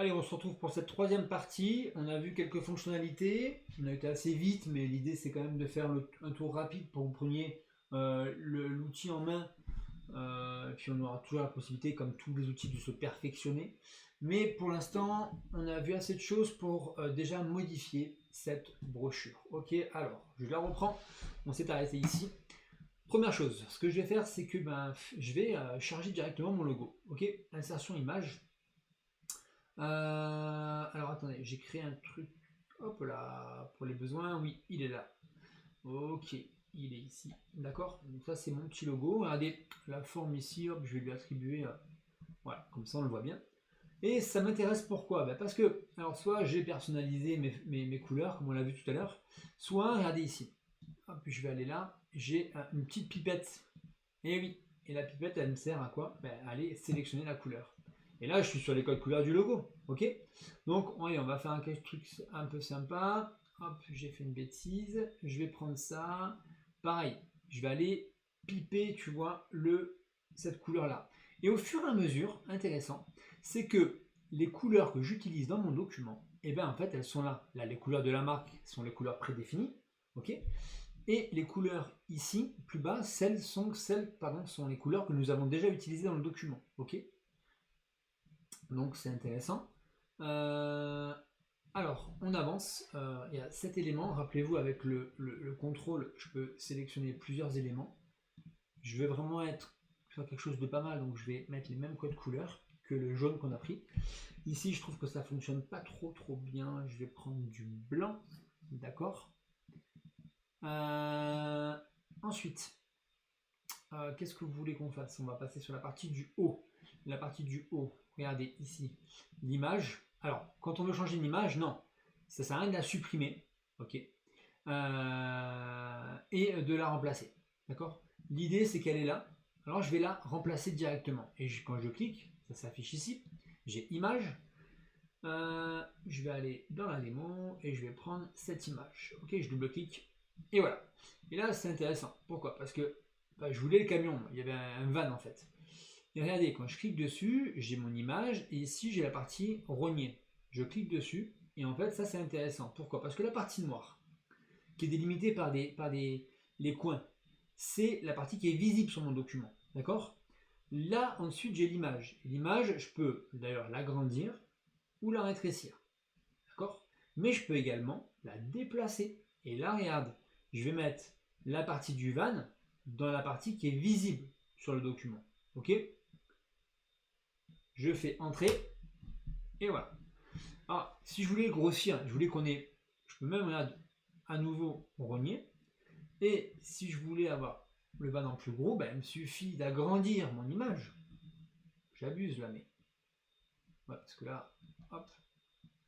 Allez, on se retrouve pour cette troisième partie. On a vu quelques fonctionnalités. On a été assez vite, mais l'idée c'est quand même de faire un tour rapide pour que vous preniez l'outil en main. Puis on aura toujours la possibilité, comme tous les outils, de se perfectionner. Mais pour l'instant, on a vu assez de choses pour déjà modifier cette brochure. Ok, alors je la reprends. On s'est arrêté ici. Première chose, ce que je vais faire, c'est que je vais charger directement mon logo. Ok, insertion image. Alors attendez, j'ai créé un truc, hop là, pour les besoins, oui, il est là. Ok, il est ici, d'accord. Donc ça c'est mon petit logo, regardez la forme ici, hop, je vais lui attribuer, voilà, comme ça on le voit bien. Et ça m'intéresse pourquoi? Parce que, alors soit j'ai personnalisé mes couleurs, comme on l'a vu tout à l'heure, soit, regardez ici, hop, je vais aller là, j'ai une petite pipette, et oui, et la pipette elle me sert à quoi? À aller sélectionner la couleur. Et là, je suis sur les codes couleurs du logo. Ok. Donc, on va faire un truc un peu sympa. Hop, j'ai fait une bêtise. Je vais prendre ça. Pareil, je vais aller piper, tu vois, cette couleur-là. Et au fur et à mesure, intéressant, c'est que les couleurs que j'utilise dans mon document, eh bien, en fait, elles sont là. Là, les couleurs de la marque sont les couleurs prédéfinies. Ok. Et les couleurs ici, plus bas, sont les couleurs que nous avons déjà utilisées dans le document. Ok. Donc c'est intéressant. Euh, alors, on avance. Il y a 7 éléments. Rappelez-vous, avec le contrôle, je peux sélectionner plusieurs éléments. Je vais vraiment faire quelque chose de pas mal, donc je vais mettre les mêmes codes couleurs que le jaune qu'on a pris. Ici, je trouve que ça fonctionne pas trop bien. Je vais prendre du blanc. D'accord. Ensuite, qu'est-ce que vous voulez qu'on fasse? On va passer sur la partie du haut. La partie du haut, regardez ici, l'image. Alors, quand on veut changer une image, non, ça sert à rien de la supprimer, ok, et de la remplacer, d'accord. L'idée, c'est qu'elle est là. Alors, je vais la remplacer directement. Et quand je clique, ça s'affiche ici. J'ai image. Je vais aller dans la démo et je vais prendre cette image. Ok, je double-clique et voilà. Et là, c'est intéressant. Pourquoi? Parce que je voulais le camion. Il y avait un van en fait. Et regardez, quand je clique dessus, j'ai mon image et ici j'ai la partie rogner. Je clique dessus et en fait, ça c'est intéressant. Pourquoi? Parce que la partie noire, qui est délimitée par les coins, c'est la partie qui est visible sur mon document. D'accord? Là, ensuite, j'ai l'image. L'image, je peux d'ailleurs l'agrandir ou la rétrécir. D'accord? Mais je peux également la déplacer. Et là, regarde, je vais mettre la partie du van dans la partie qui est visible sur le document. Ok? Je fais entrer et voilà. Alors, si je voulais grossir, je voulais qu'on ait, je peux même regarde, à nouveau rogner. Et si je voulais avoir le van en plus gros, il me suffit d'agrandir mon image. J'abuse là, mais ouais, parce que là, hop,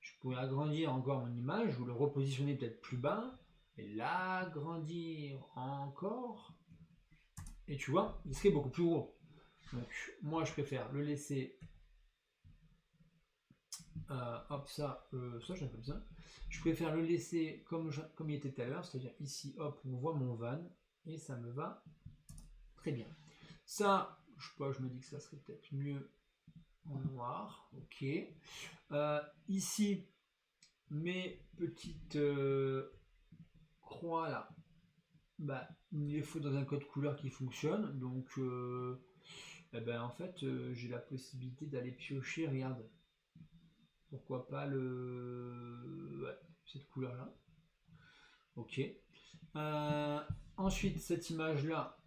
je pourrais agrandir encore mon image ou le repositionner peut-être plus bas et l'agrandir encore. Et tu vois, il serait beaucoup plus gros. Donc moi je préfère le laisser hop ça j'aime comme ça. Je préfère le laisser comme il était tout à l'heure, c'est-à-dire ici hop on voit mon van et ça me va très bien. Ça, je sais pas, je me dis que ça serait peut-être mieux en noir. Ok. Ici mes petites croix là, il les faut dans un code couleur qui fonctionne. Donc en fait j'ai la possibilité d'aller piocher, regarde. Pourquoi pas cette couleur là. Ok. Euh, Ensuite, cette image là,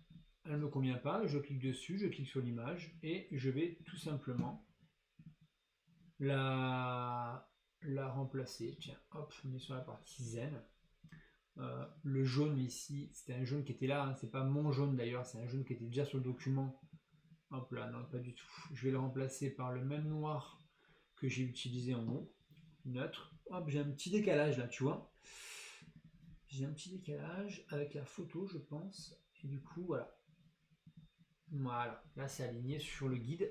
elle ne me convient pas. Je clique dessus, je clique sur l'image et je vais tout simplement la, la remplacer. Tiens, hop, on est sur la partie zen. Le jaune ici, c'était un jaune qui était là, hein. C'est pas mon jaune d'ailleurs, c'est un jaune qui était déjà sur le document. Hop là, non, pas du tout. Je vais le remplacer par le même noir que j'ai utilisé en haut. Neutre. Hop, j'ai un petit décalage là, tu vois. J'ai un petit décalage avec la photo, je pense. Et du coup, voilà. Voilà. Là, c'est aligné sur le guide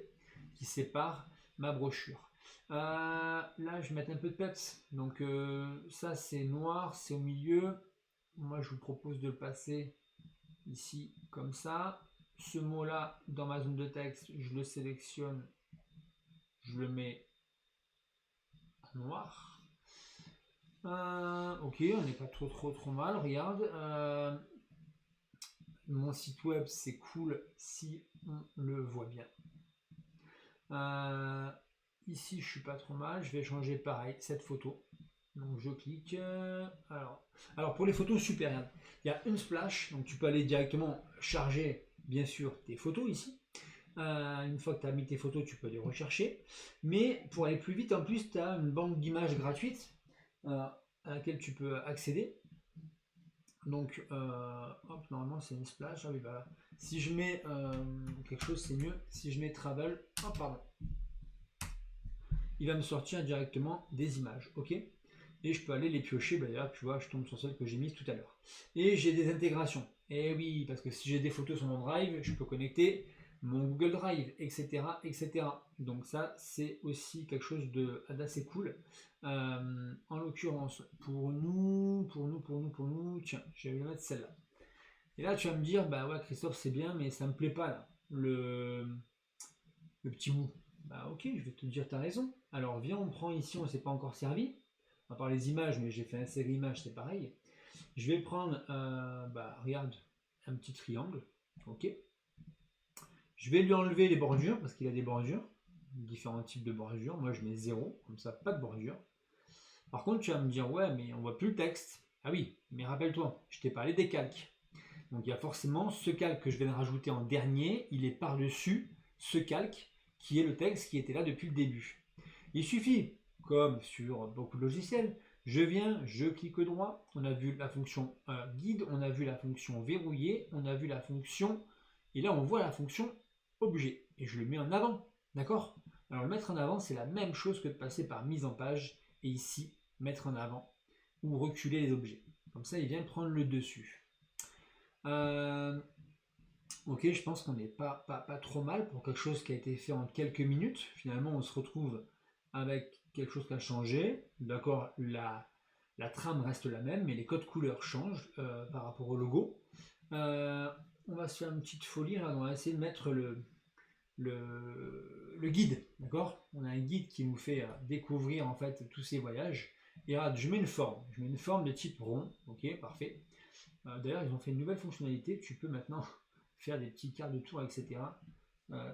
qui sépare ma brochure. Là, je vais mettre un peu de peps. Donc, ça, c'est noir, c'est au milieu. Moi, je vous propose de le passer ici, comme ça. Ce mot-là, dans ma zone de texte, je le sélectionne. Je le mets noir. Ok, on n'est pas trop mal, regarde. Mon site web, c'est cool si on le voit bien. Ici, je suis pas trop mal. Je vais changer pareil, cette photo. Donc je clique. Alors pour les photos, super. Regarde. Il y a une splash, donc tu peux aller directement charger, bien sûr, tes photos ici. Une fois que tu as mis tes photos, tu peux les rechercher. Mais pour aller plus vite, en plus, tu as une banque d'images gratuite à laquelle tu peux accéder. Donc, hop, normalement, c'est une splash. Ah oui, voilà. Si je mets quelque chose, c'est mieux. Si je mets travel, oh, pardon, il va me sortir directement des images. Ok. Et je peux aller les piocher. Bah, là, tu vois, je tombe sur celle que j'ai mise tout à l'heure. Et j'ai des intégrations. Et oui, parce que si j'ai des photos sur mon drive, je peux connecter mon Google Drive, etc., etc. Donc ça, c'est aussi quelque chose d'assez cool. En l'occurrence, pour nous, tiens, je vais mettre celle-là. Et là, tu vas me dire, bah ouais, Christophe, c'est bien, mais ça me plaît pas là, le petit bout. Bah ok, je vais te dire, t'as raison. Alors viens, on prend ici, on ne s'est pas encore servi. À part les images, mais j'ai fait un série images, c'est pareil. Je vais prendre, bah regarde, un petit triangle. Ok. Je vais lui enlever les bordures parce qu'il a des bordures, différents types de bordures. Moi, je mets 0, comme ça, pas de bordure. Par contre, tu vas me dire, ouais, mais on voit plus le texte. Ah oui, mais rappelle-toi, je t'ai parlé des calques. Donc, il y a forcément ce calque que je vais rajouter en dernier. Il est par-dessus ce calque qui est le texte qui était là depuis le début. Il suffit, comme sur beaucoup de logiciels, je viens, je clique droit. On a vu la fonction guide, on a vu la fonction verrouiller, on a vu la fonction, et là on voit la fonction objet. Et je le mets en avant, d'accord? Alors le mettre en avant, c'est la même chose que de passer par mise en page, et ici, mettre en avant, ou reculer les objets. Comme ça, il vient prendre le dessus. Ok, je pense qu'on n'est pas trop mal pour quelque chose qui a été fait en quelques minutes. Finalement, on se retrouve avec quelque chose qui a changé. D'accord, la trame reste la même, mais les codes couleurs changent par rapport au logo. On va se faire une petite folie, là, on va essayer de mettre le guide. D'accord, on a un guide qui nous fait découvrir en fait tous ces voyages. Et regarde, je mets une forme de type rond. Ok, parfait. D'ailleurs, ils ont fait une nouvelle fonctionnalité. Tu peux maintenant faire des petits quarts de tour, etc.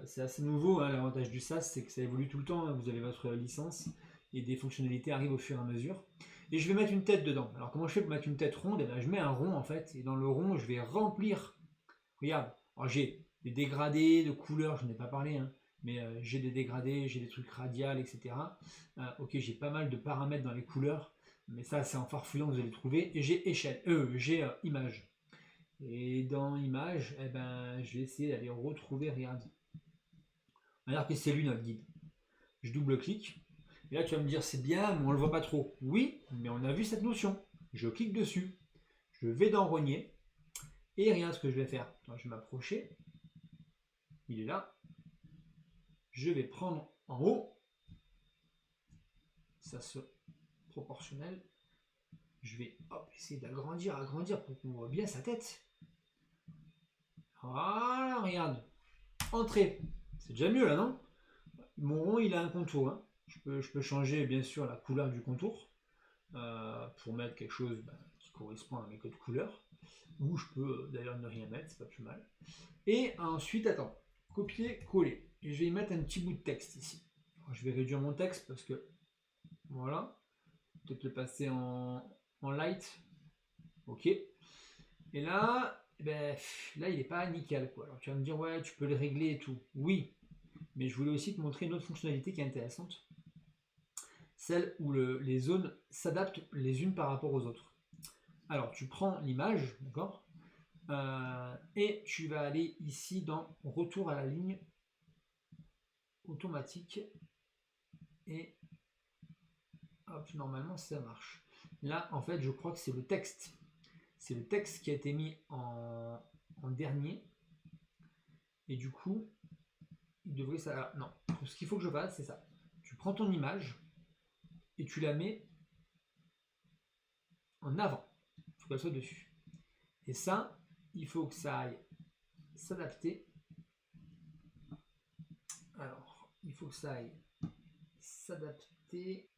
C'est assez nouveau, hein. L'avantage du SaaS, c'est que ça évolue tout le temps, hein. Vous avez votre licence et des fonctionnalités arrivent au fur et à mesure. Et je vais mettre une tête dedans. Alors comment je fais pour mettre une tête ronde? Et bien, je mets un rond en fait, et dans le rond, je vais remplir. Regarde, alors j'ai des dégradés de couleurs, je n'ai pas parlé, hein, mais j'ai des dégradés, j'ai des trucs radiales, etc. Ok, j'ai pas mal de paramètres dans les couleurs, mais ça, c'est en farfouillant que vous allez trouver. Et j'ai échelle, j'ai image. Et dans image, eh ben, je vais essayer d'aller retrouver, regarde. Alors que c'est lui notre guide. Je double-clique. Et là, tu vas me dire, c'est bien, mais on ne le voit pas trop. Oui, mais on a vu cette notion. Je clique dessus. Je vais dans Rogner. Et regarde ce que je vais faire. Attends, je vais m'approcher. Il est là. Je vais prendre en haut. Ça se proportionnel. Je vais essayer d'agrandir, pour qu'on voit bien sa tête. Voilà, regarde. Entrée. C'est déjà mieux là, non? Mon rond, il a un contour. Hein. Je peux changer, bien sûr, la couleur du contour pour mettre quelque chose qui correspond à mes codes couleurs. Ou je peux d'ailleurs ne rien mettre, c'est pas plus mal. Et ensuite, attends, copier, coller. Et je vais y mettre un petit bout de texte ici. Alors, je vais réduire mon texte parce que, voilà. Peut-être le passer en light. Ok. Et là, ben, là, il n'est pas nickel, quoi. Alors tu vas me dire, ouais, tu peux le régler et tout. Oui, mais je voulais aussi te montrer une autre fonctionnalité qui est intéressante. Celle où les zones s'adaptent les unes par rapport aux autres. Alors, tu prends l'image, d'accord, et tu vas aller ici dans Retour à la ligne automatique, et hop, normalement ça marche. Là, en fait, je crois que c'est le texte. C'est le texte qui a été mis en dernier, et du coup, il devrait ça. Non, ce qu'il faut que je fasse, c'est ça. Tu prends ton image et tu la mets en avant. Il faut qu'elle soit dessus. Et ça, il faut que ça aille s'adapter. Alors, il faut que ça aille s'adapter